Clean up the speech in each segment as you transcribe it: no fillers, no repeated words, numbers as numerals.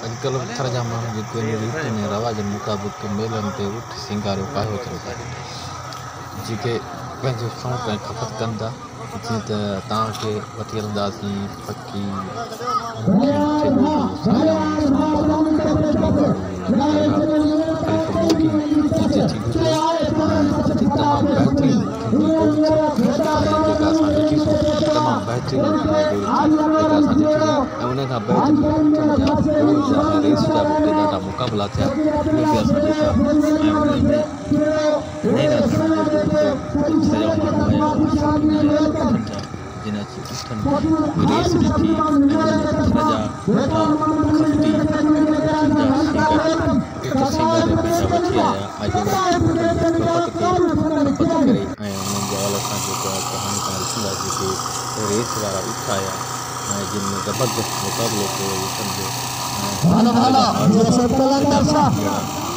अॼुकल्ह थर जा माण्हू जेके रीति में रवाजनि मुताबिक़ मेलनि ते उठ सिंगारियो पायो अचनि था, जेके पंहिंजो शौक़ु ऐं खपत कनि था। जीअं त तव्हांखे वठी हलंदासीं फकी तमामु बहितरीनु जेका असां ॾिठीसीं, तमामु बहितरीनु जेका असां ॾिठीसीं। ऐं उन खां रेस जा बि ॾाढा मुक़ाबला थिया, उहे बि असां ॾिठा। ऐं उन में घणेई जिन अची उठनि रेस ॾिठी सिंगारे पैसा वठी आया खपत करे। ऐं उन्हनि जे हवाले सां जेको आहे कहाणी तव्हां ॾिसंदासीं कि रेस वारा उठ आया ऐं जिन में ज़बरदस्त मुक़ाबिलो कयो उठनि जो।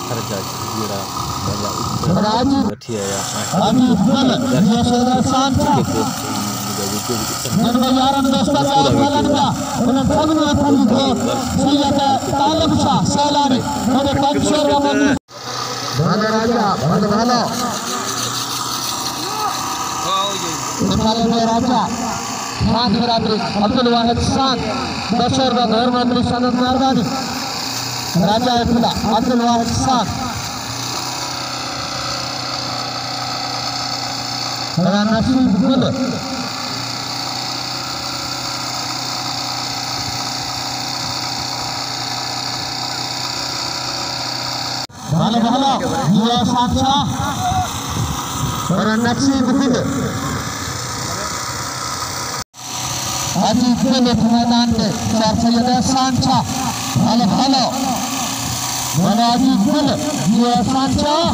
थर जा जहिड़ा वठी आया अब्दुल वाहिद शान बशर का घर मंत्री सनत मेहरबानी राजा खुदा अब्दुल वाहिद शान नसीब गुल ये शाह और नसीब गुल अजीत मैदान के सर सैयद एहसान शाह हेलो हेलो अजीत गुल ये एहसान शाह